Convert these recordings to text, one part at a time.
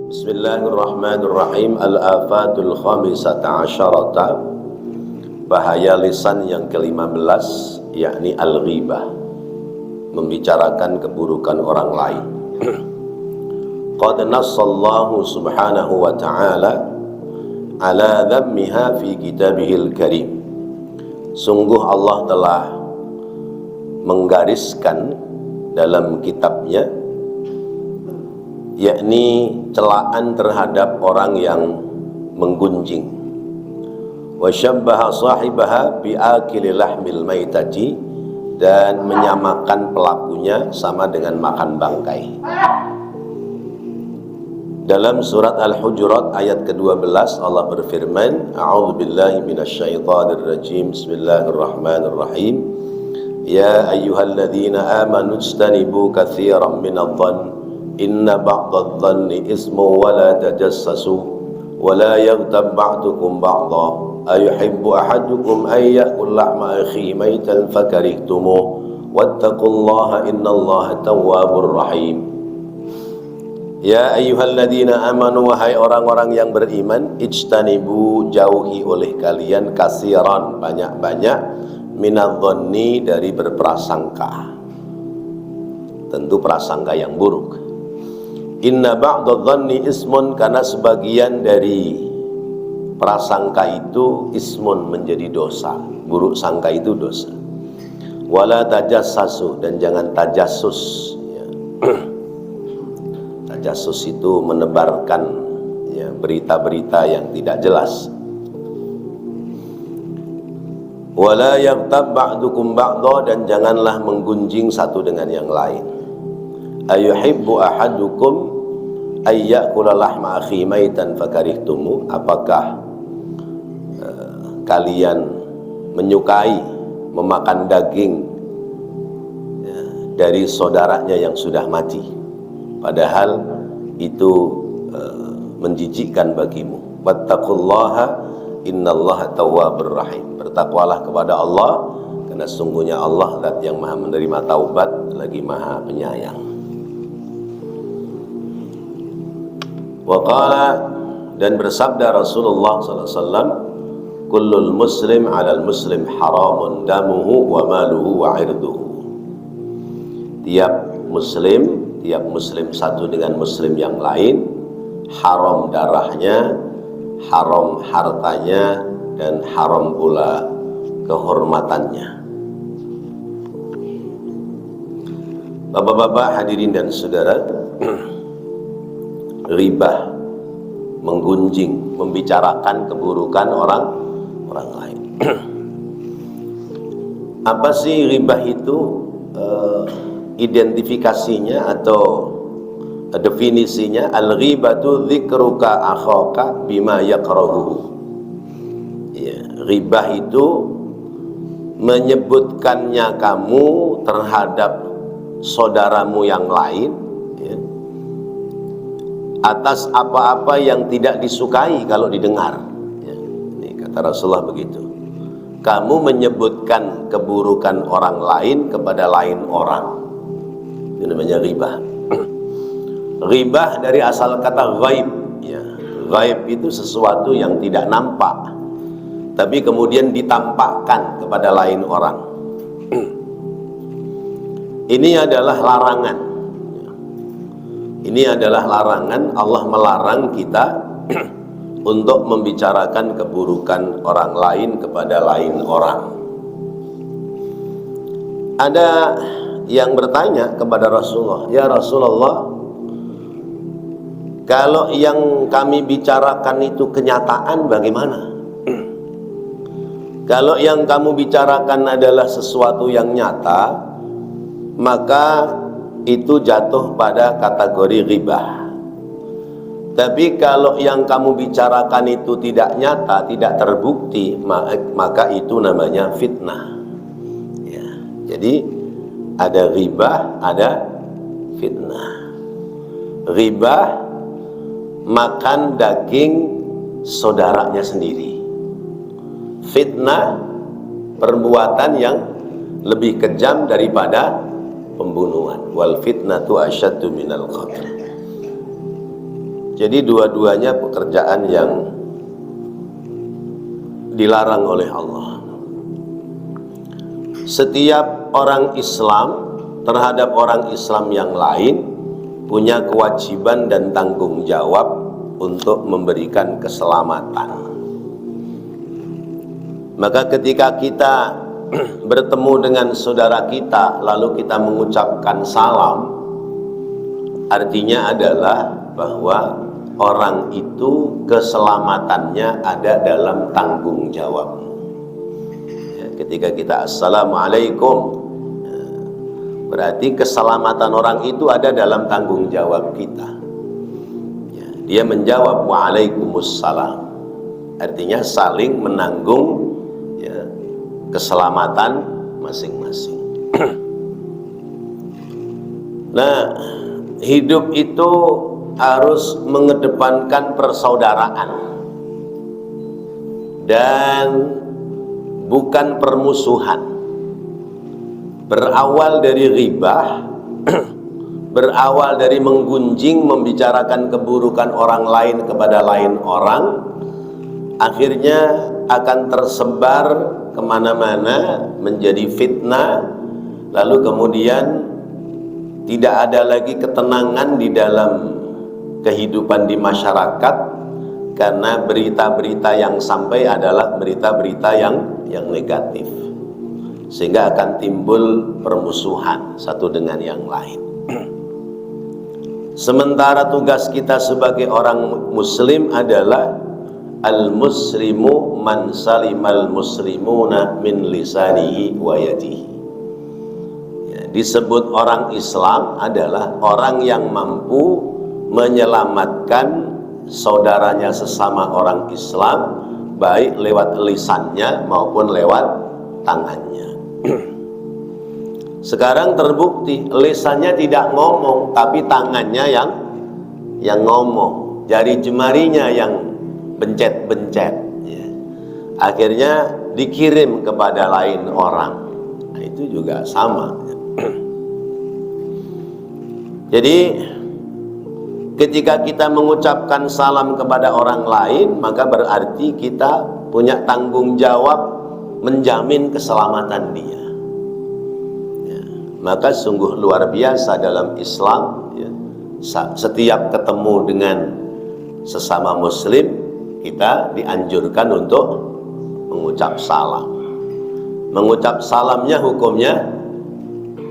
Bismillahirrahmanirrahim. Al-afatul khamisata asyarata, bahaya lisan yang ke-15, yakni al-ghibah, membicarakan keburukan orang lain. Qad nassallahu subhanahu wa ta'ala ala dhammiha fi kitabihil karim. Sungguh Allah telah menggariskan dalam kitabnya, yakni celaan terhadap orang yang menggunjing. Wa syabbaha sahibaha bi akili lahmil maitati, dan menyamakan pelakunya sama dengan makan bangkai. Dalam surat Al-Hujurat ayat ke-12 Allah berfirman, a'udzubillahi minasyaitonir rajim, bismillahirrahmanirrahim. Ya ayyuhalladzina amanu ijtanibu katsiran minadh-dhann inna ba'dadh-dhanni ismu wa la tajassasu wa la yaghtab ba'dukum ba'dha ayuhibbu ahadukum an ya'kula lahma akhihi maytan fakarihtumuh wattaqullaha innallaha tawwabur rahim. Ya ayyuhalladzina amanu, wahai orang-orang yang beriman, ijtanibu, jauhi oleh kalian, katsiran, banyak-banyak, minadh-dhanni, dari berprasangka, tentu prasangka yang buruk. Inna ba'dadh-dhanni ismun, karena sebagian dari prasangka itu ismun, menjadi dosa, buruk sangka itu dosa. Wala tajassasu, dan jangan tajassus ya. Tajassus itu menebarkan ya, berita-berita yang tidak jelas. Wala yaghtab ba'dukum ba'dha, dan janganlah menggunjing satu dengan yang lain. Ayuhibbu ahadukum ayyakula lahma akhi maitan fakarihtumu, apakah kalian menyukai memakan daging dari saudaranya yang sudah mati, padahal itu menjijikkan bagimu. Wattaqullaha innallaha tawwabur rahim, bertakwalah kepada Allah, karena sungguhnya Allah zat yang maha menerima taubat lagi maha penyayang. Waqala, dan bersabda Rasulullah SAW, kullul muslim alal muslim haramun damuhu wa maluhu wa irduhu. Tiap muslim satu dengan muslim yang lain, haram darahnya, haram hartanya, dan haram pula kehormatannya. Bapak-bapak, hadirin dan saudara, ribah, menggunjing, membicarakan keburukan orang lain. Apa sih ribah itu? Identifikasinya atau definisinya, al-ghibatu dzikruka akhaka bima yakrahuhu. Ya, ribah itu menyebutkannya kamu terhadap saudaramu yang lain, ya, atas apa-apa yang tidak disukai kalau didengar ya. Ini kata Rasulullah begitu. Kamu menyebutkan keburukan orang lain kepada lain orang, itu namanya ribah. Ribah dari asal kata ghaib ya. Ghaib itu sesuatu yang tidak nampak, tapi kemudian ditampakkan kepada lain orang. Ini adalah larangan. Ini adalah larangan. Allah melarang kita untuk membicarakan keburukan orang lain kepada lain orang. Ada yang bertanya kepada Rasulullah, ya Rasulullah, kalau yang kami bicarakan itu kenyataan bagaimana? Kalau yang kamu bicarakan adalah sesuatu yang nyata, maka itu jatuh pada kategori ghibah. Tapi kalau yang kamu bicarakan itu tidak nyata, tidak terbukti, maka itu namanya fitnah ya. Jadi ada ghibah, ada fitnah. Ghibah, makan daging saudaranya sendiri. Fitnah, perbuatan yang lebih kejam daripada pembunuhan. Wal fitnatu asyaddu minal qatl. Jadi dua-duanya pekerjaan yang dilarang oleh Allah. Setiap orang Islam terhadap orang Islam yang lain punya kewajiban dan tanggung jawab untuk memberikan keselamatan. Maka ketika kita bertemu dengan saudara kita lalu kita mengucapkan salam, artinya adalah bahwa orang itu keselamatannya ada dalam tanggung jawab. Ketika kita assalamualaikum, berarti keselamatan orang itu ada dalam tanggung jawab kita. Dia menjawab waalaikumsalam, artinya saling menanggung keselamatan masing-masing. Nah, hidup itu harus mengedepankan persaudaraan dan bukan permusuhan. Berawal dari ribah, berawal dari menggunjing, membicarakan keburukan orang lain kepada lain orang, akhirnya akan tersebar kemana-mana menjadi fitnah, lalu kemudian tidak ada lagi ketenangan di dalam kehidupan di masyarakat karena berita-berita yang sampai adalah berita-berita yang negatif, sehingga akan timbul permusuhan satu dengan yang lain. Sementara tugas kita sebagai orang muslim adalah al-muslimu man salimal muslimuna min lisanihi wa yadihi. Disebut orang Islam adalah orang yang mampu menyelamatkan saudaranya sesama orang Islam, baik lewat lisannya maupun lewat tangannya. Sekarang terbukti lisannya tidak ngomong, tapi tangannya yang ngomong, jari jemarinya yang bencet-bencet, ya. Akhirnya dikirim kepada lain orang. Nah, itu juga sama. Jadi ketika kita mengucapkan salam kepada orang lain, maka berarti kita punya tanggung jawab menjamin keselamatan dia. Ya, maka sungguh luar biasa dalam Islam, ya, setiap ketemu dengan sesama muslim, kita dianjurkan untuk mengucap salam. Mengucap salamnya hukumnya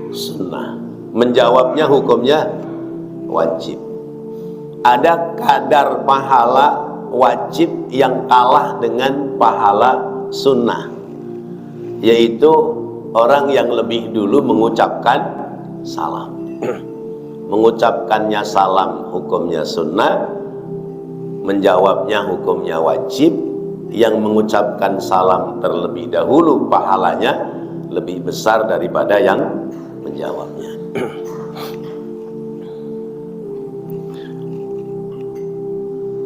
sunnah, menjawabnya hukumnya wajib. Ada kadar pahala wajib yang kalah dengan pahala sunnah, yaitu orang yang lebih dulu mengucapkan salam. Mengucapkannya salam hukumnya sunnah, menjawabnya hukumnya wajib. Yang mengucapkan salam terlebih dahulu pahalanya lebih besar daripada yang menjawabnya.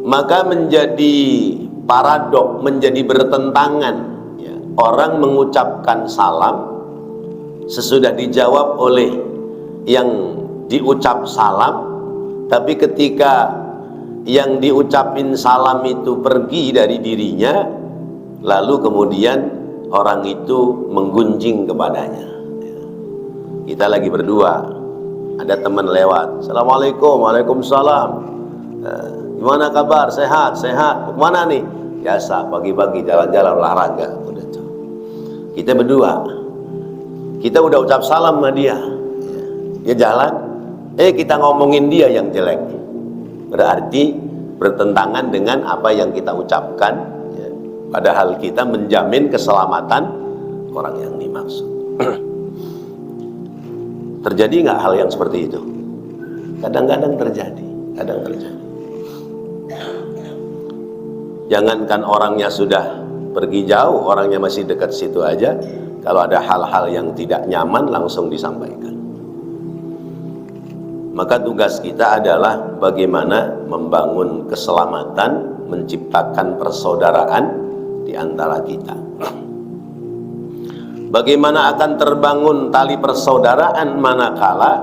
Maka menjadi paradok, menjadi bertentangan, ya, orang mengucapkan salam sesudah dijawab oleh yang diucap salam, tapi ketika yang diucapin salam itu pergi dari dirinya, lalu kemudian orang itu menggunjing kepadanya. Kita lagi berdua, ada teman lewat, assalamualaikum, waalaikumsalam, gimana kabar, sehat, sehat, kemana nih? Biasa, pagi-pagi jalan-jalan olahraga. Udah tuh. Kita berdua, kita udah ucap salam sama dia, dia jalan, kita ngomongin dia yang jelek, berarti bertentangan dengan apa yang kita ucapkan, ya. Padahal kita menjamin keselamatan orang yang dimaksud. Terjadi nggak hal yang seperti itu? Kadang-kadang terjadi, kadang terjadi. Jangankan orangnya sudah pergi jauh, orangnya masih dekat situ aja, kalau ada hal-hal yang tidak nyaman langsung disampaikan. Maka tugas kita adalah bagaimana membangun keselamatan, menciptakan persaudaraan di antara kita. Bagaimana akan terbangun tali persaudaraan manakala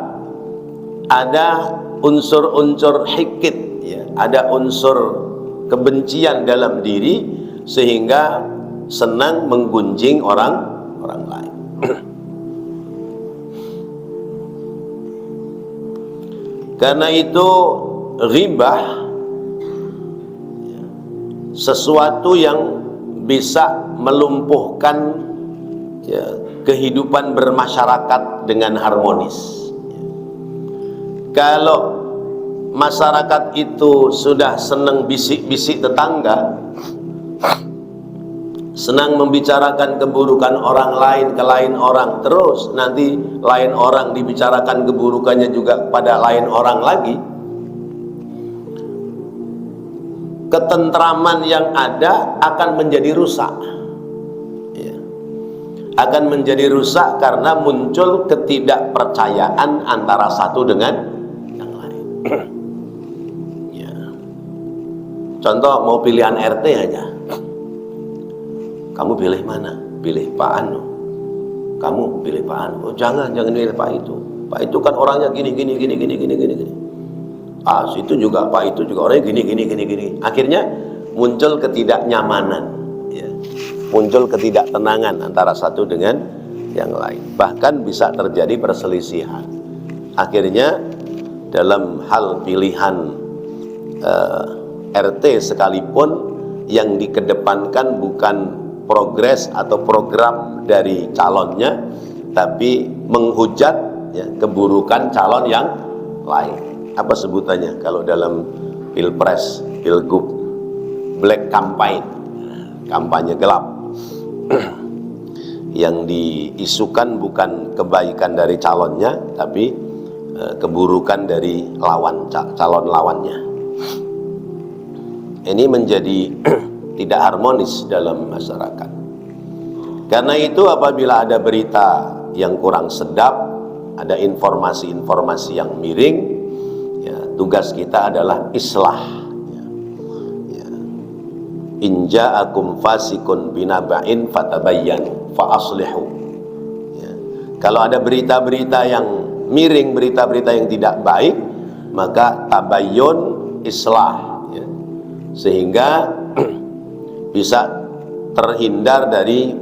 ada unsur-unsur hikit, ya, ada unsur kebencian dalam diri sehingga senang menggunjing orang lain. Karena itu ghibah sesuatu yang bisa melumpuhkan ya, kehidupan bermasyarakat dengan harmonis. Kalau masyarakat itu sudah senang bisik-bisik tetangga, senang membicarakan keburukan orang lain ke lain orang, terus nanti lain orang dibicarakan keburukannya juga pada lain orang lagi, ketentraman yang ada akan menjadi rusak ya. Akan menjadi rusak karena muncul ketidakpercayaan antara satu dengan yang lain. Ya. Contoh mau pilihan RT aja, kamu pilih mana? Pilih Pak Anu. Kamu pilih Pak Anu. Oh, jangan pilih Pak itu. Pak itu kan orangnya gini. Ah, situ juga Pak itu juga orangnya gini. Akhirnya muncul ketidaknyamanan, ya. Muncul ketidaktenangan antara satu dengan yang lain. Bahkan bisa terjadi perselisihan. Akhirnya dalam hal pilihan RT sekalipun yang dikedepankan bukan progres atau program dari calonnya, tapi menghujat ya, keburukan calon yang lain. Apa sebutannya kalau dalam pilpres, pilgub? Black campaign, kampanye gelap. Yang diisukan bukan kebaikan dari calonnya, tapi keburukan dari calon lawannya. Ini menjadi tidak harmonis dalam masyarakat. Karena itu apabila ada berita yang kurang sedap, ada informasi-informasi yang miring, ya, tugas kita adalah islah. Ya. In ja'akum fasikun binaba'in fatabayyanu fa aslihu. Ya. Kalau ada berita-berita yang miring, berita-berita yang tidak baik, maka tabayyun, islah, ya. Sehingga bisa terhindar dari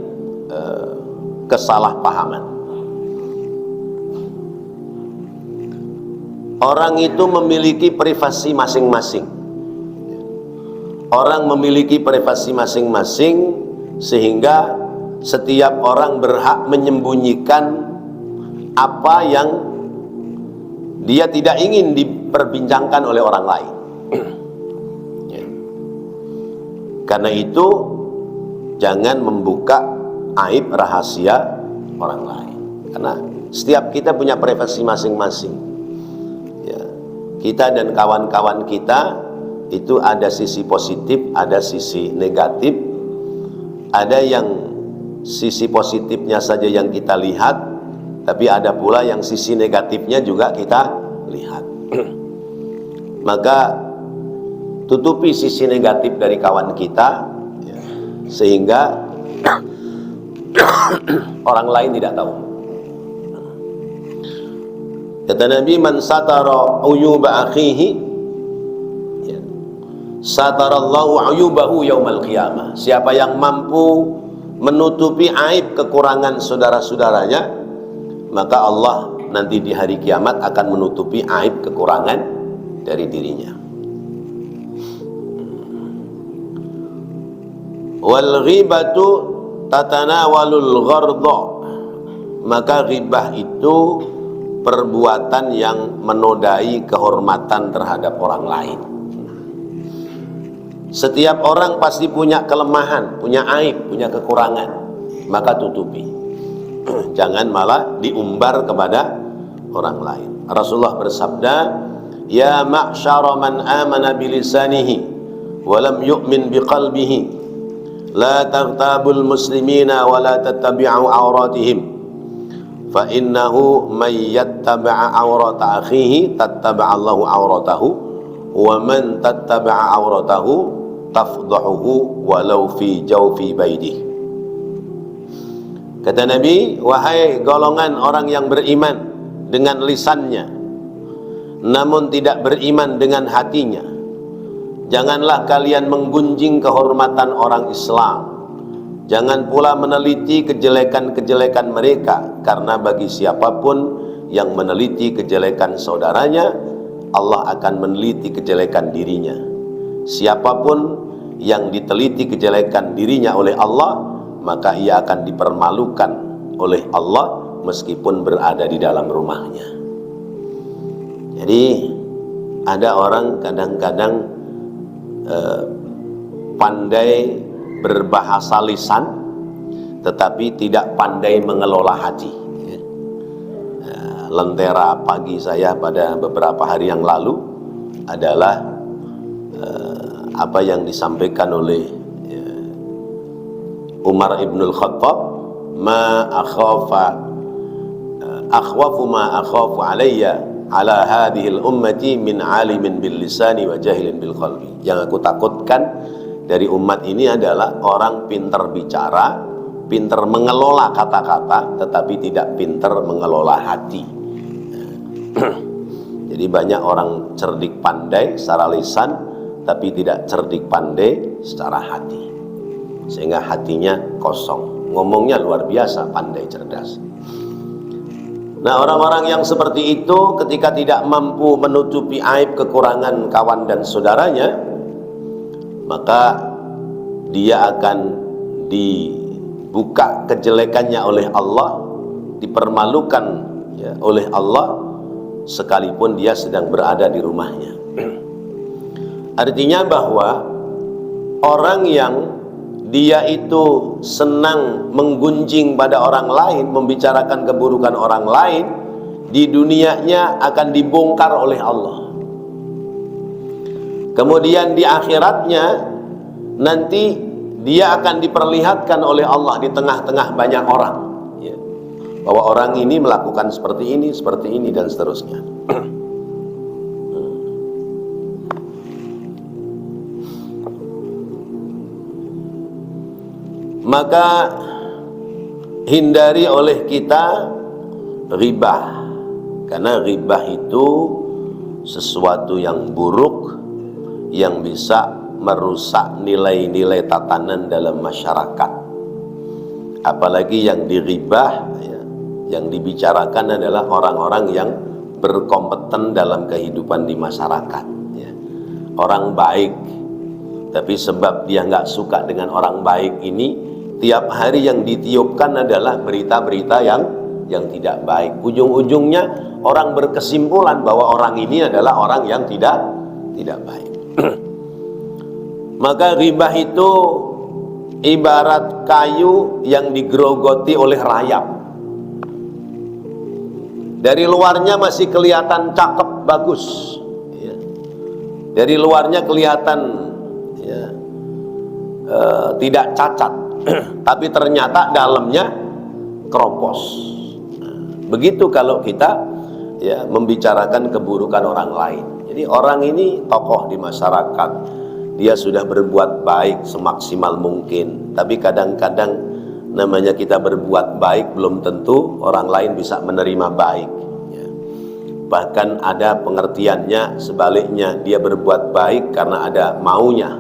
kesalahpahaman. Orang itu memiliki privasi masing-masing. Orang memiliki privasi masing-masing sehingga setiap orang berhak menyembunyikan apa yang dia tidak ingin diperbincangkan oleh orang lain. Ya. Karena itu jangan membuka aib rahasia orang lain. Karena setiap kita punya privasi masing-masing. Ya. Kita dan kawan-kawan kita itu ada sisi positif, ada sisi negatif. Ada yang sisi positifnya saja yang kita lihat, tapi ada pula yang sisi negatifnya juga kita lihat. Maka tutupi sisi negatif dari kawan kita, ya, sehingga orang lain tidak tahu. Kata Nabi, man satara uyuba akhihi, ya, satarallahu uyubahu yaumal qiyamah. Siapa yang mampu menutupi aib kekurangan saudara-saudaranya, maka Allah nanti di hari kiamat akan menutupi aib kekurangan dari dirinya. Wal ghibatu tatanawalul ghardha. Maka ghibah itu perbuatan yang menodai kehormatan terhadap orang lain. Setiap orang pasti punya kelemahan, punya aib, punya kekurangan, maka tutupi. Jangan malah diumbar kepada orang lain. Rasulullah bersabda, ya ma'syara man amana bilisanihi wa lam yu'min biqalbihi, la taghtabul muslimina wa la tattabi'u awratihim, fa innahu man yattabi'a awrata akhihi tattaba'allahu awratahu, wa man tattaba'a awratahu tafdahuhu walau fi jawfi baidih. Kata Nabi, wahai golongan orang yang beriman dengan lisannya namun tidak beriman dengan hatinya, Janganlah kalian menggunjing kehormatan orang Islam. Jangan pula meneliti kejelekan-kejelekan mereka, karena bagi siapapun yang meneliti kejelekan saudaranya, Allah akan meneliti kejelekan dirinya. Siapapun yang diteliti kejelekan dirinya oleh Allah, maka ia akan dipermalukan oleh Allah meskipun berada di dalam rumahnya. Jadi ada orang kadang-kadang pandai berbahasa lisan tetapi tidak pandai mengelola hati. Lentera pagi saya pada beberapa hari yang lalu adalah apa yang disampaikan oleh Umar ibnul Khattab, akhwafu ma akhafu alayya ala hadhil ummati min alimin bil lisani wa jahilin bil qalbi. Yang aku takutkan dari umat ini adalah orang pintar bicara, pintar mengelola kata-kata, tetapi tidak pintar mengelola hati. Jadi banyak orang cerdik pandai secara lisan, tapi tidak cerdik pandai secara hati, sehingga hatinya kosong. Ngomongnya luar biasa pandai, cerdas. Nah, orang-orang yang seperti itu ketika tidak mampu menutupi aib kekurangan kawan dan saudaranya, maka dia akan dibuka kejelekannya oleh Allah, dipermalukan ya, oleh Allah, sekalipun dia sedang berada di rumahnya. Artinya bahwa orang yang dia itu senang menggunjing pada orang lain, membicarakan keburukan orang lain, di dunianya akan dibongkar oleh Allah. Kemudian di akhiratnya nanti dia akan diperlihatkan oleh Allah di tengah-tengah banyak orang, ya, bahwa orang ini melakukan seperti ini dan seterusnya. Maka hindari oleh kita ghibah, karena ghibah itu sesuatu yang buruk yang bisa merusak nilai-nilai tatanan dalam masyarakat. Apalagi yang dighibah ya, yang dibicarakan adalah orang-orang yang berkompeten dalam kehidupan di masyarakat ya. Orang baik, tapi sebab dia nggak suka dengan orang baik ini, tiap hari yang ditiupkan adalah berita-berita yang tidak baik. Ujung-ujungnya orang berkesimpulan bahwa orang ini adalah orang yang tidak baik. Maka ghibah itu ibarat kayu yang digerogoti oleh rayap. Dari luarnya masih kelihatan cakep, bagus ya. Dari luarnya kelihatan ya, tidak cacat, tapi ternyata dalamnya keropos. Begitu kalau kita ya membicarakan keburukan orang lain. Jadi orang ini tokoh di masyarakat, dia sudah berbuat baik semaksimal mungkin, tapi kadang-kadang namanya kita berbuat baik belum tentu orang lain bisa menerima baik ya. Bahkan ada pengertiannya sebaliknya, dia berbuat baik karena ada maunya.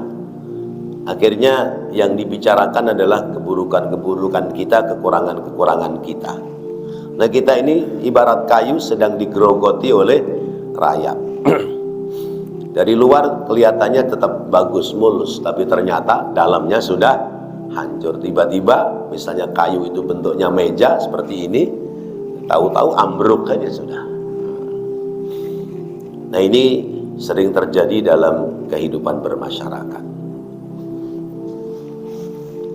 Akhirnya yang dibicarakan adalah keburukan-keburukan kita, kekurangan-kekurangan kita. Nah, kita ini ibarat kayu sedang digerogoti oleh rayap. Dari luar kelihatannya tetap bagus, mulus, tapi ternyata dalamnya sudah hancur. Tiba-tiba misalnya kayu itu bentuknya meja seperti ini, tahu-tahu ambruk aja sudah. Nah, ini sering terjadi dalam kehidupan bermasyarakat.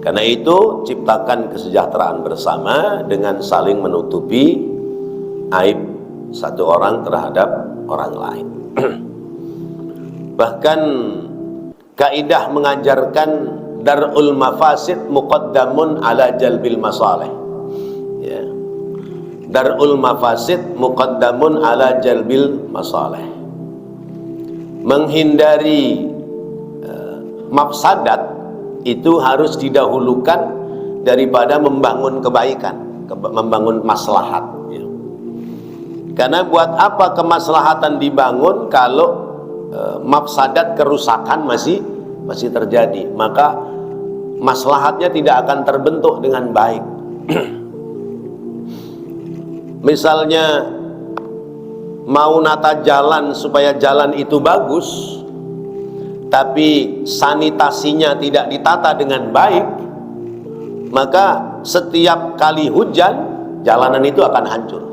Karena itu ciptakan kesejahteraan bersama dengan saling menutupi aib satu orang terhadap orang lain. Bahkan kaidah mengajarkan darul mafasid muqaddamun ala jalbil masalih ya. Darul mafasid muqaddamun ala jalbil masalih. Menghindari mafsadat itu harus didahulukan daripada membangun kebaikan, membangun maslahat ya. Karena buat apa kemaslahatan dibangun kalau mafsadat kerusakan masih terjadi, maka maslahatnya tidak akan terbentuk dengan baik. Misalnya mau nata jalan supaya jalan itu bagus, tapi sanitasinya tidak ditata dengan baik, maka setiap kali hujan jalanan itu akan hancur.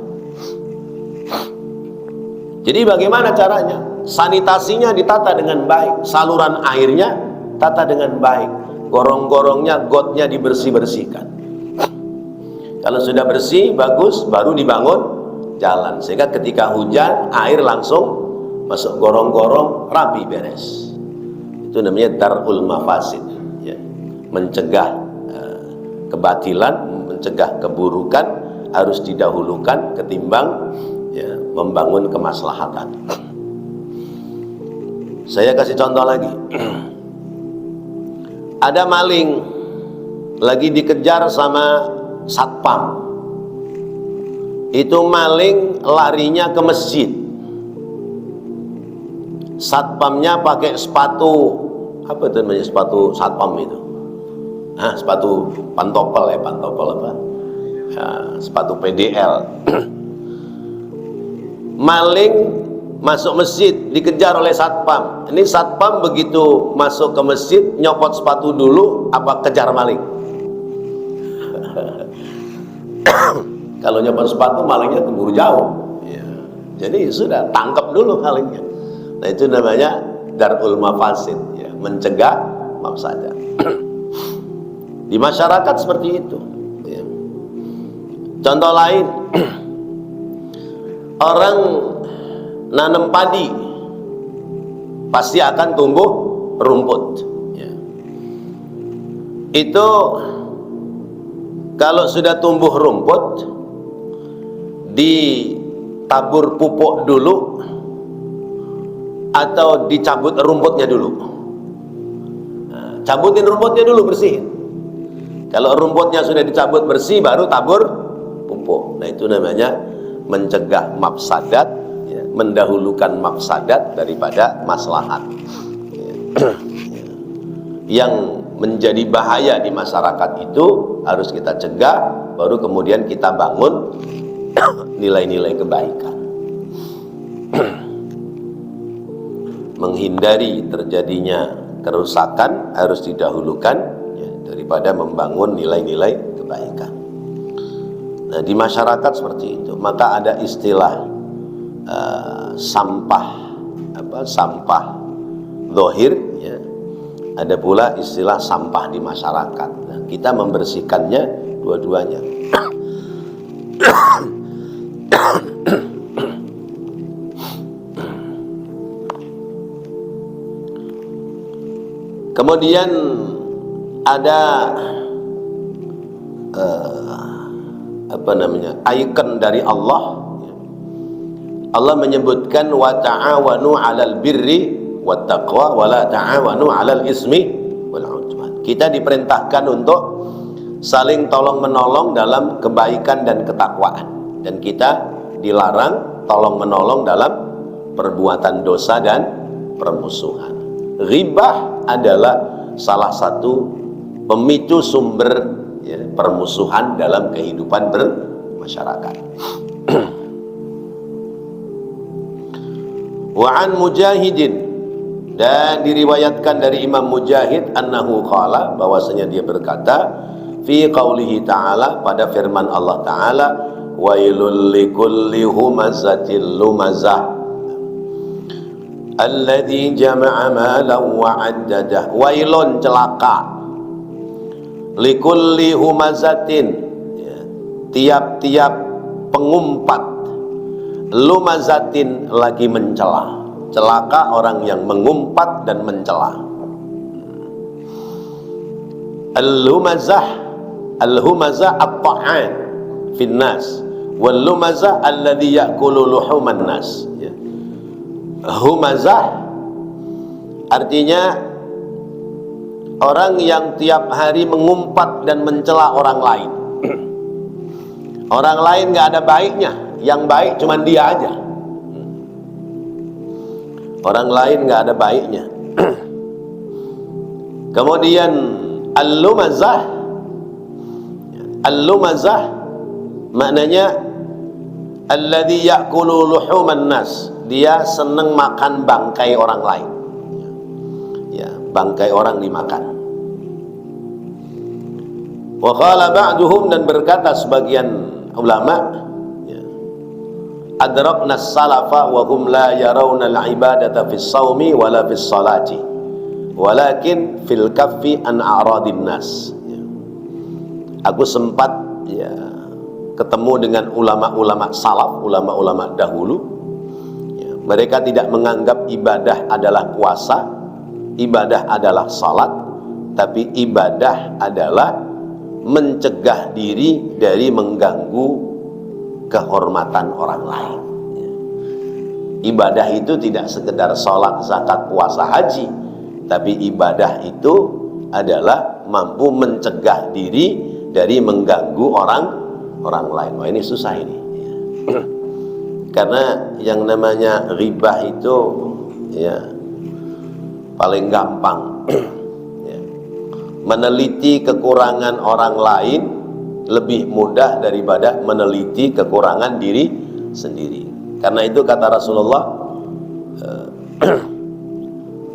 Jadi bagaimana caranya? Sanitasinya ditata dengan baik, saluran airnya tata dengan baik, gorong-gorongnya, gotnya dibersih-bersihkan. Kalau sudah bersih, bagus, baru dibangun jalan, sehingga ketika hujan air langsung masuk gorong-gorong, rapi, beres. Itu namanya darul mafasid, ya. Mencegah kebatilan, mencegah keburukan harus didahulukan ketimbang ya, membangun kemaslahatan. Saya kasih contoh lagi. Ada maling lagi dikejar sama satpam. Itu maling larinya ke masjid. Satpamnya pakai sepatu, apa itu namanya sepatu satpam itu? Sepatu pantopel apa? Sepatu PDL. Maling masuk masjid dikejar oleh satpam. Ini satpam begitu masuk ke masjid nyopot sepatu dulu apa kejar maling? Kalau nyopot sepatu malingnya keburu jauh, ya. Jadi sudah tangkap dulu malingnya. Nah itu namanya darul mafasid, ya, mencegah mafsadah. Di masyarakat seperti itu, ya. Contoh lain, orang nanam padi pasti akan tumbuh rumput, ya. Itu kalau sudah tumbuh rumput ditabur pupuk dulu atau dicabut rumputnya dulu? Cabutin rumputnya dulu, bersihin. Kalau rumputnya sudah dicabut bersih, baru tabur pupuk. Nah itu namanya mencegah mafsadat, ya, mendahulukan mafsadat daripada maslahat, ya. Yang menjadi bahaya di masyarakat itu harus kita cegah, baru kemudian kita bangun nilai-nilai kebaikan. Menghindari terjadinya kerusakan harus didahulukan, ya, daripada membangun nilai-nilai kebaikan. Nah di masyarakat seperti itu, maka ada istilah sampah zahir, ya. Ada pula istilah sampah di masyarakat. Nah, kita membersihkannya dua-duanya. Kemudian ada ikon dari Allah. Allah menyebutkan wa ta'awanu 'alal birri wat taqwa wa la ta'awanu 'alal ismi wal 'udwan. Kita diperintahkan untuk saling tolong menolong dalam kebaikan dan ketakwaan, dan kita dilarang tolong menolong dalam perbuatan dosa dan permusuhan. Ghibah adalah salah satu pemicu sumber, ya, permusuhan dalam kehidupan bermasyarakat. Wa an Mujahidin, dan diriwayatkan dari Imam Mujahid annahu qala, bahwasanya dia berkata fi qaulihi ta'ala, pada firman Allah Ta'ala, wailul likulli humazatil lumazah alladzi jama'a malan wa 'addadah. Wailun, celaka, likulli humazatin, ya, tiap-tiap pengumpat, lumazatin, lagi mencela. Celaka orang yang mengumpat dan mencela. Al-humazah at-ta'an fin nas, wal lumazah alladhi ya'kulu luhuman nas, ya. Humazah artinya orang yang tiap hari mengumpat dan mencela orang lain. Orang lain nggak ada baiknya, yang baik cuma dia aja. orang lain nggak ada baiknya. Kemudian al-lumazah, al-lumazah maknanya alladzi ya'kulu luhuman nas, dia senang makan bangkai orang lain. Ya, bangkai orang dimakan. Wa qala ba'duhum, dan berkata sebagian ulama, ya, adrakna as-salafa wa hum la yarawna al-ibadata fis shaumi wala fis salati walakin fil kaffi an a'radin nas. Ya. Aku sempat ya ketemu dengan ulama-ulama salaf, ulama-ulama dahulu. Ya, mereka tidak menganggap ibadah adalah puasa, ibadah adalah salat, tapi ibadah adalah mencegah diri dari mengganggu kehormatan orang lain. Ibadah itu tidak sekedar sholat, zakat, puasa, haji, tapi ibadah itu adalah mampu mencegah diri dari mengganggu orang lain. Wah, ini susah ini. Karena yang namanya ghibah itu ya paling gampang. Meneliti kekurangan orang lain lebih mudah daripada meneliti kekurangan diri sendiri. Karena itu kata Rasulullah,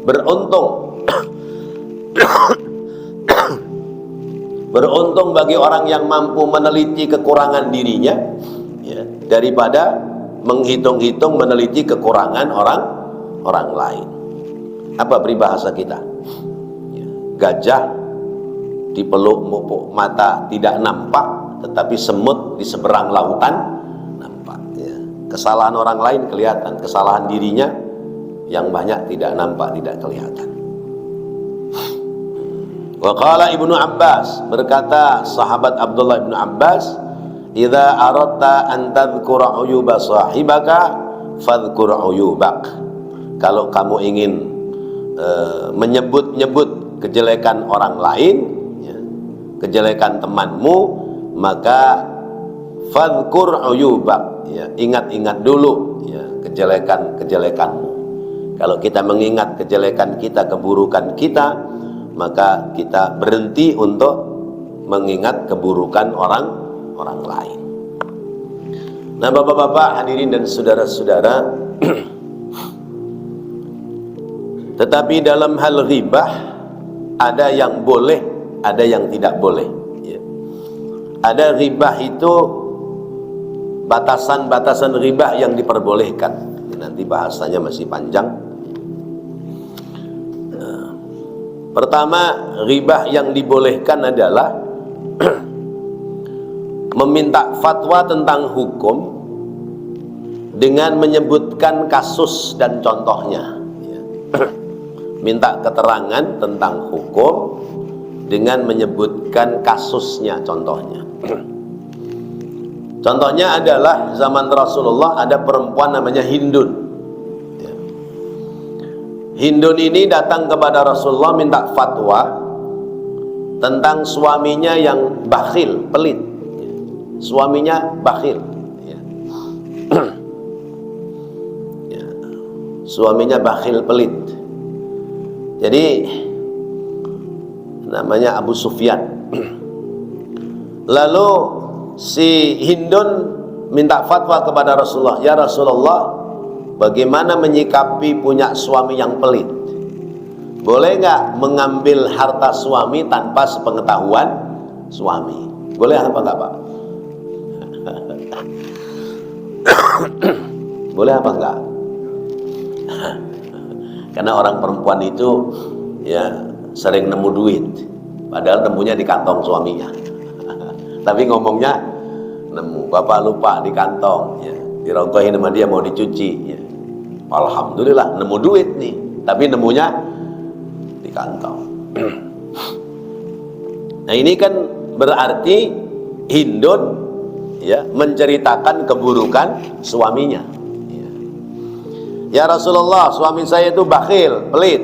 beruntung beruntung bagi orang yang mampu meneliti kekurangan dirinya ya, daripada menghitung-hitung meneliti kekurangan orang lain. Apa peribahasa kita? Ya, gajah dipeluk mupuk mata tidak nampak, tetapi semut di seberang lautan nampak. Ya. Kesalahan orang lain kelihatan, kesalahan dirinya yang banyak tidak nampak, tidak kelihatan. Wa qala Ibnu Abbas, berkata sahabat Abdullah bin Abbas, idza aradta an tadhkura uyuba sahibaka fadhkur uyubak. Kalau kamu ingin menyebut-nyebut kejelekan orang lain, kejelekan temanmu, maka fadhkur uyubak, ya, ingat-ingat dulu ya kejelekan-kejelekanmu. Kalau kita mengingat kejelekan kita, keburukan kita, maka kita berhenti untuk mengingat keburukan orang lain. Nah, bapak-bapak, hadirin dan saudara-saudara, tetapi dalam hal ghibah ada yang boleh, ada yang tidak boleh. Ya. Ada ghibah itu batasan-batasan ghibah yang diperbolehkan. Nanti bahasanya masih panjang. Pertama, ghibah yang dibolehkan adalah meminta fatwa tentang hukum dengan menyebutkan kasus dan contohnya. Ya. Minta keterangan tentang hukum dengan menyebutkan kasusnya, contohnya. Contohnya adalah zaman Rasulullah ada perempuan namanya Hindun. Ya. Hindun ini datang kepada Rasulullah minta fatwa tentang suaminya yang bakhil, pelit. Ya. Suaminya bakhil. Ya. Ya. Suaminya bakhil, pelit. Jadi namanya Abu Sufyan. Lalu si Hindun minta fatwa kepada Rasulullah, ya Rasulullah, bagaimana menyikapi punya suami yang pelit? Boleh nggak mengambil harta suami tanpa sepengetahuan suami? Boleh apa enggak, Pak? Boleh apa enggak? Karena orang perempuan itu ya sering nemu duit, padahal nemunya di kantong suaminya. Tapi ngomongnya nemu, bapak lupa di kantong, ya. Dirogohin sama dia mau dicuci. Ya. Alhamdulillah nemu duit nih, tapi nemunya di kantong. Nah ini kan berarti Hindun ya menceritakan keburukan suaminya. Ya Rasulullah, suami saya itu bakhil, pelit.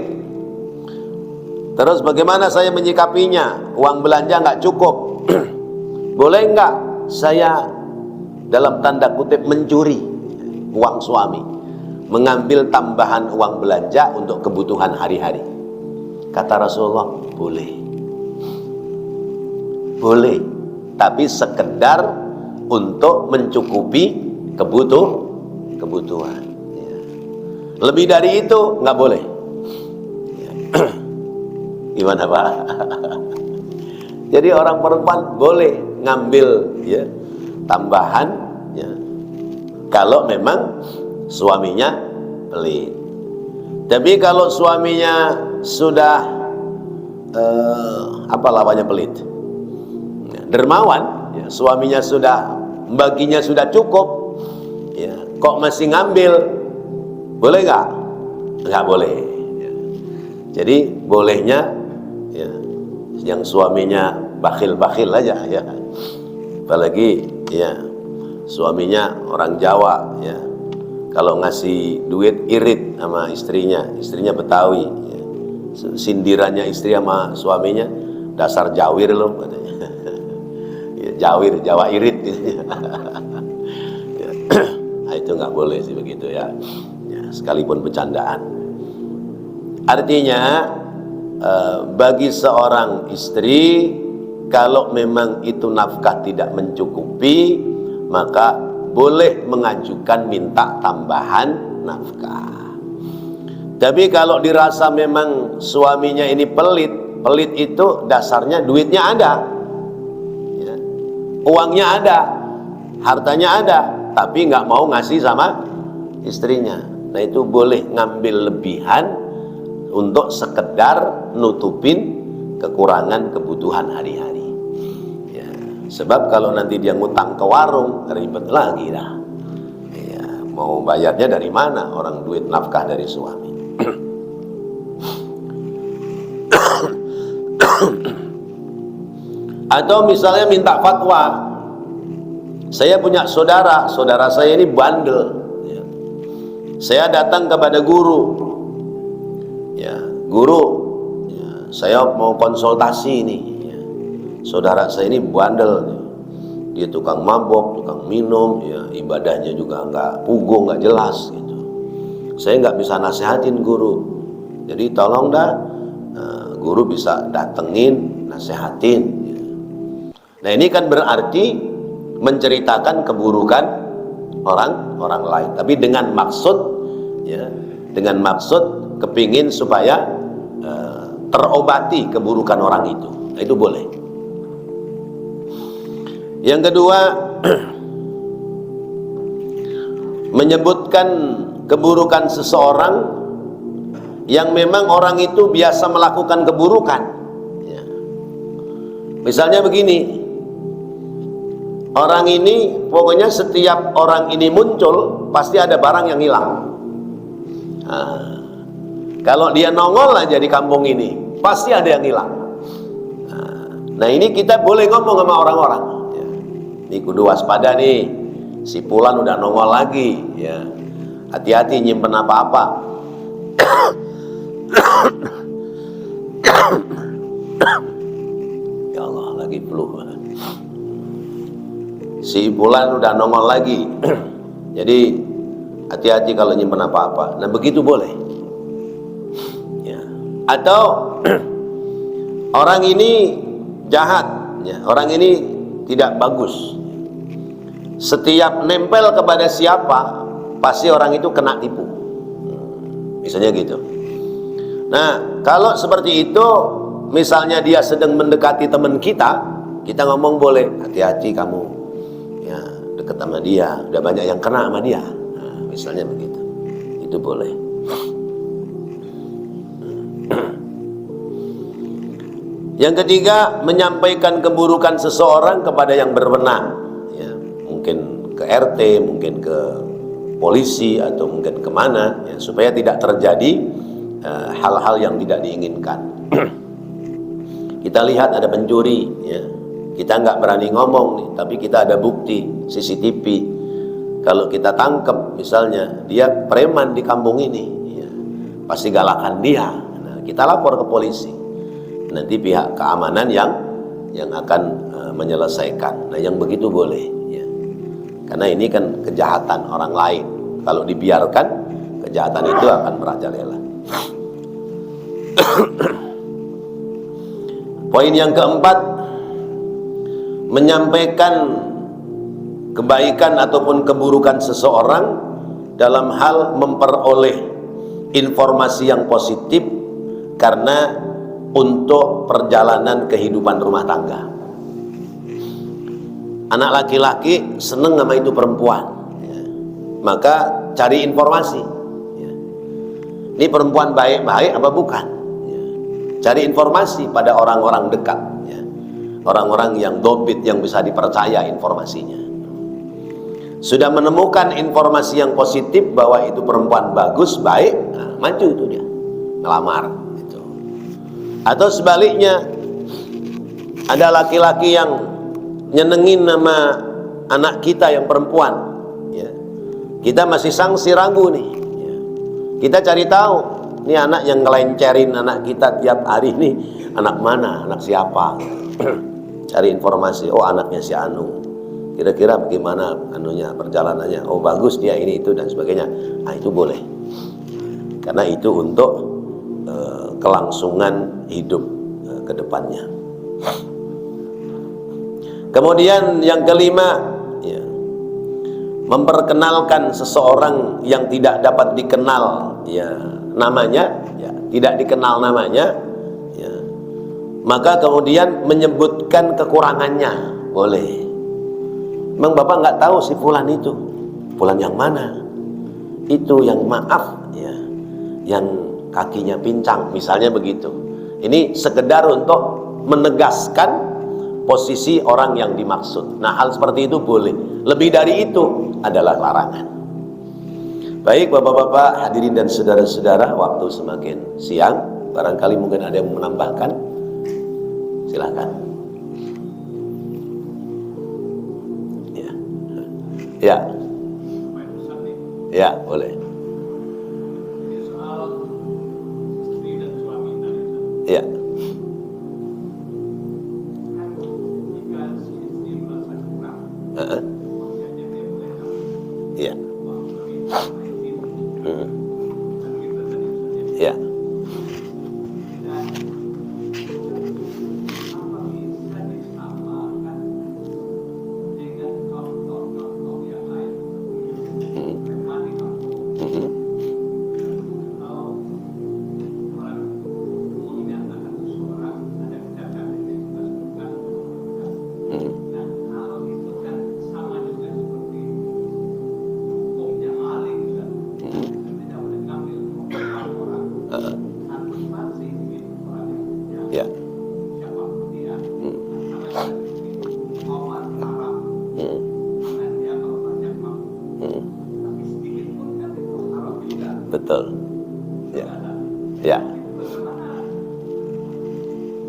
Terus bagaimana saya menyikapinya? Uang belanja nggak cukup. Boleh nggak saya dalam tanda kutip mencuri uang suami? mengambil tambahan uang belanja untuk kebutuhan hari-hari. Kata Rasulullah, boleh. Boleh, tapi sekedar untuk mencukupi kebutuhan. Ya. Lebih dari itu nggak boleh. Ya. Gimana Pak? Jadi orang perempuan boleh ngambil ya tambahan ya, kalau memang suaminya pelit. Tapi kalau suaminya sudah apa lawannya pelit? Ya, dermawan, ya, suaminya sudah baginya sudah cukup, ya, kok masih ngambil? Boleh nggak? Nggak boleh. Ya. Jadi bolehnya ya, yang suaminya bakhil-bakhil aja ya. Apalagi ya suaminya orang Jawa ya. Kalau ngasih duit irit sama istrinya Betawi ya. Sindirannya istri sama suaminya, dasar jawir loh katanya. Ya, jawir, Jawa irit gitu. Ya. Nah, itu nggak boleh sih begitu ya. Ya, sekalipun bercandaan. Artinya bagi seorang istri, kalau memang itu nafkah tidak mencukupi, maka boleh mengajukan minta tambahan nafkah. Tapi kalau dirasa memang suaminya ini pelit itu dasarnya duitnya ada, ya, uangnya ada, hartanya ada, tapi nggak mau ngasih sama istrinya. Nah itu boleh ngambil lebihan untuk sekedar nutupin kekurangan kebutuhan hari-hari. Ya, sebab kalau nanti dia ngutang ke warung ribet lagi dah. Ya, mau bayarnya dari mana orang duit nafkah dari suami? Atau misalnya minta fatwa. Saya punya saudara saya ini bandel. Ya. Saya datang kepada guru. Ya, guru, ya, saya mau konsultasi ini. Ya. Saudara saya ini bandel. Ya. Dia tukang mabok, tukang minum, ya, ibadahnya juga nggak pugu, nggak jelas. Gitu. Saya nggak bisa nasihatin guru. Jadi tolong dah, guru bisa datengin, nasihatin. Ya. Nah ini kan berarti menceritakan keburukan orang lain, tapi dengan maksud, ya, dengan maksud kepingin supaya terobati keburukan orang itu. Nah, itu boleh. Yang kedua, menyebutkan keburukan seseorang yang memang orang itu biasa melakukan keburukan. Ya. Misalnya begini, orang ini pokoknya setiap orang ini muncul pasti ada barang yang hilang. Nah, kalau dia nongol aja di kampung ini pasti ada yang hilang. Nah ini kita boleh ngomong sama orang-orang. Ya. Ini kudu waspada nih, si Fulan udah nongol lagi. Ya. Hati-hati nyimpen apa-apa. Ya Allah, lagi flu. Si Fulan udah nongol lagi. Jadi hati-hati kalau nyimpen apa-apa. Nah begitu boleh. Ya. Atau orang ini jahat, ya. Orang ini tidak bagus. Setiap nempel kepada siapa, pasti orang itu kena tipu. Misalnya gitu. Nah, kalau seperti itu, misalnya dia sedang mendekati teman kita ngomong boleh, hati-hati kamu, ya, dekat sama dia, udah banyak yang kena sama dia. Nah, misalnya begitu, itu boleh. Yang ketiga, menyampaikan keburukan seseorang kepada yang berwenang, ya, mungkin ke RT, mungkin ke polisi, atau mungkin kemana, ya, supaya tidak terjadi hal-hal yang tidak diinginkan. Kita lihat ada pencuri, ya, kita nggak berani ngomong nih, tapi kita ada bukti CCTV. Kalau kita tangkap, misalnya dia preman di kampung ini, ya, pasti galakan dia. Nah, kita lapor ke polisi. Nanti pihak keamanan yang akan menyelesaikan. Nah, yang begitu boleh, ya. Karena ini kan kejahatan orang lain. Kalau dibiarkan, kejahatan itu akan merajalela. Poin yang keempat, menyampaikan kebaikan ataupun keburukan seseorang dalam hal memperoleh informasi yang positif karena untuk perjalanan kehidupan rumah tangga. Anak laki-laki seneng sama itu perempuan, ya. Maka cari informasi, ya. Ini perempuan baik-baik apa bukan, ya. Cari informasi pada orang-orang dekat, ya. Orang-orang yang dobit, yang bisa dipercaya informasinya. Sudah menemukan informasi yang positif bahwa itu perempuan bagus, baik, nah, maju itu dia ngelamar gitu. Atau sebaliknya, ada laki-laki yang nyenengin nama anak kita yang perempuan, ya. Kita masih sangsi ragu nih, ya. Kita cari tahu ini anak yang ngelencerin anak kita tiap hari ini anak mana, anak siapa. Cari informasi, oh anaknya si Anu, kira-kira bagaimana anunya, perjalanannya, oh bagus dia ini itu dan sebagainya. Nah itu boleh, karena itu untuk kelangsungan hidup ke depannya. Kemudian yang kelima, ya, memperkenalkan seseorang yang tidak dapat dikenal, ya, namanya, ya, tidak dikenal namanya, ya, maka kemudian menyebutkan kekurangannya boleh. Memang bapak nggak tahu si fulan itu, fulan yang mana? Itu yang maaf, ya, yang kakinya pincang, misalnya begitu. Ini sekedar untuk menegaskan posisi orang yang dimaksud. Nah hal seperti itu boleh. Lebih dari itu adalah larangan. Baik bapak-bapak, hadirin dan saudara-saudara, waktu semakin siang, barangkali mungkin ada yang menambahkan, silakan. Ya, ya, ya boleh. Ya. Ya. Ya. Ya. Betul. Ya. Ya.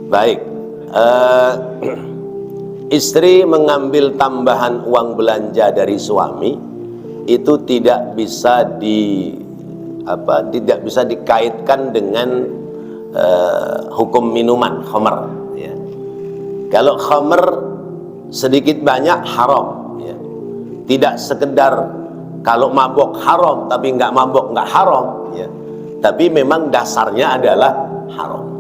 Baik. Istri mengambil tambahan uang belanja dari suami itu tidak bisa tidak bisa dikaitkan dengan hukum minuman khamr, ya. Kalau khamr sedikit banyak haram, ya. Tidak sekedar kalau mabok haram tapi nggak mabok nggak haram, ya. Tapi memang dasarnya adalah haram.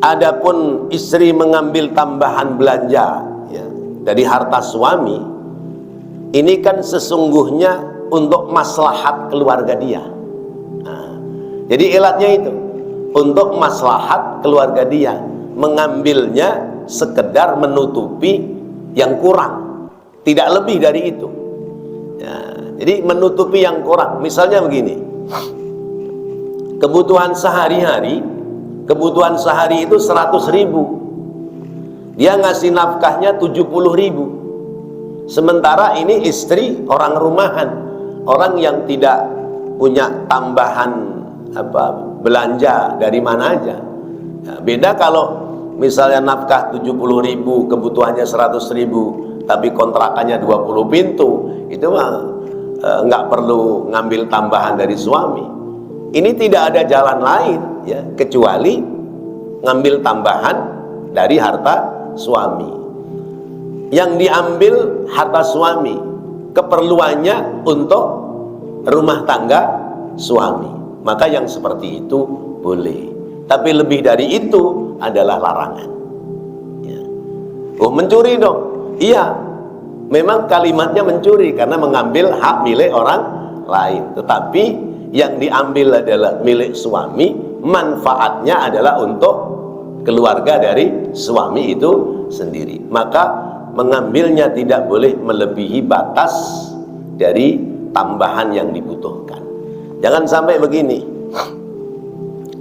Adapun istri mengambil tambahan belanja, ya, dari harta suami, ini kan sesungguhnya untuk maslahat keluarga dia. Nah, jadi ilatnya itu untuk maslahat keluarga dia, mengambilnya sekedar menutupi yang kurang, tidak lebih dari itu, ya. Jadi menutupi yang kurang. Misalnya begini, kebutuhan sehari itu 100.000, dia ngasih nafkahnya 70.000. Sementara ini istri orang rumahan, orang yang tidak punya tambahan belanja dari mana aja, ya, beda kalau misalnya nafkah 70.000, kebutuhannya 100.000, tapi kontrakannya 20 pintu, itu mah nggak perlu ngambil tambahan dari suami. Ini tidak ada jalan lain, ya, kecuali ngambil tambahan dari harta suami. Yang diambil harta suami keperluannya untuk rumah tangga suami. Maka yang seperti itu boleh. Tapi lebih dari itu adalah larangan. Ya. Oh, mencuri dong? Iya, memang kalimatnya mencuri karena mengambil hak milik orang lain. Tetapi yang diambil adalah milik suami, manfaatnya adalah untuk keluarga dari suami itu sendiri. Maka mengambilnya tidak boleh melebihi batas dari tambahan yang dibutuhkan. Jangan sampai begini.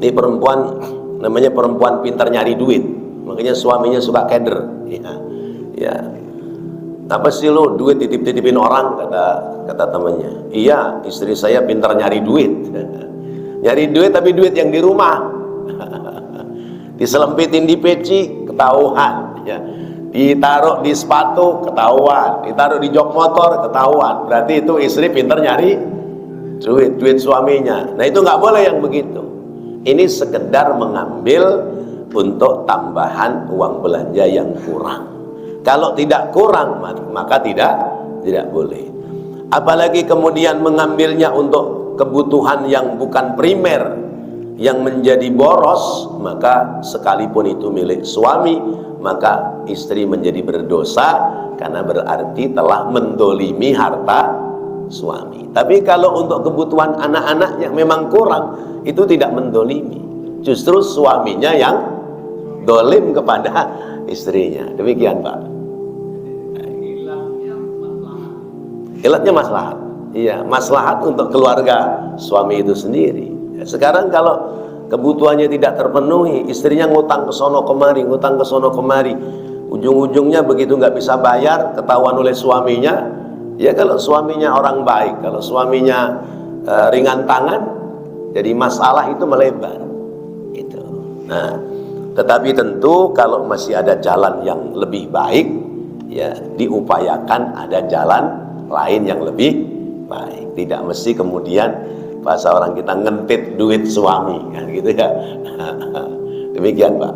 Ini perempuan, namanya perempuan pintar nyari duit, makanya suaminya suka keder. Ya. Apa sih lo duit titip-titipin orang, kata temannya. Iya, istri saya pintar nyari duit. Nyari duit tapi duit yang di rumah. Diselempitin di peci, ketahuan. Ya. Ditaruh di sepatu, ketahuan. Ditaruh di jok motor, ketahuan. Berarti itu istri pintar nyari duit suaminya. Nah, itu nggak boleh yang begitu. Ini sekedar mengambil untuk tambahan uang belanja yang kurang. Kalau tidak kurang, maka tidak boleh. Apalagi kemudian mengambilnya untuk kebutuhan yang bukan primer, yang menjadi boros, maka sekalipun itu milik suami, maka istri menjadi berdosa karena berarti telah mendolimi harta suami. Tapi kalau untuk kebutuhan anak-anak yang memang kurang, itu tidak mendolimi. Justru suaminya yang dolim kepada istrinya. Demikian, Pak. Ilatnya maslahat. Iya, maslahat untuk keluarga suami itu sendiri. Sekarang kalau kebutuhannya tidak terpenuhi, istrinya ngutang ke sono kemari, ujung-ujungnya begitu nggak bisa bayar, ketahuan oleh suaminya. Ya, kalau suaminya orang baik, kalau suaminya ringan tangan, jadi masalah itu melebar. Gitu. Nah, tetapi tentu kalau masih ada jalan yang lebih baik, ya diupayakan ada jalan lain yang lebih baik. Tidak mesti kemudian bahasa orang kita ngentit duit suami, kan gitu ya. Demikian, Pak.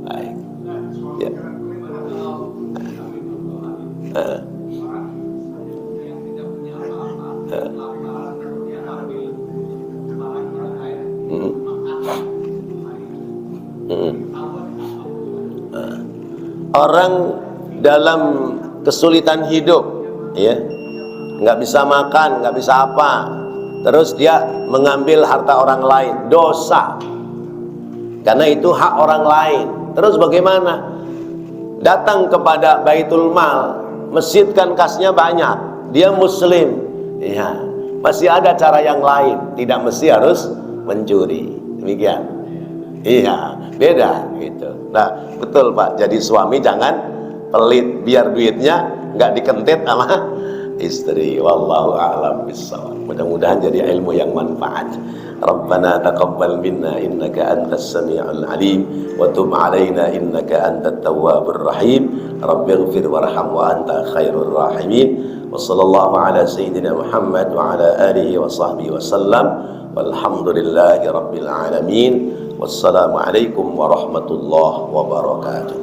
Baik. Ya. Orang dalam kesulitan hidup, ya, nggak bisa makan, nggak bisa apa, terus dia mengambil harta orang lain, dosa, karena itu hak orang lain. Terus bagaimana? Datang kepada Baitul Mal, masjid kan kasnya banyak, dia muslim, ya, masih ada cara yang lain, tidak mesti harus mencuri. Demikian. Iya, beda gitu. Nah, betul, Pak. Jadi suami jangan pelit, biar duitnya nggak dikentit sama istri. Wallahu a'lam bishawab. Mudah-mudahan jadi ilmu yang manfaat. Rabbana taqabbal minna innaka antas sami'ul alim wa tub 'alaina innaka antat tawwabur rahim. Rabbighfir warham wa anta khairur rahimin. Wa sallallahu ala sayyidina Muhammad wa ala alihi wa sahbihi wasallam. Walhamdulillahi rabbil alamin. Wassalamualaikum warahmatullahi wabarakatuh.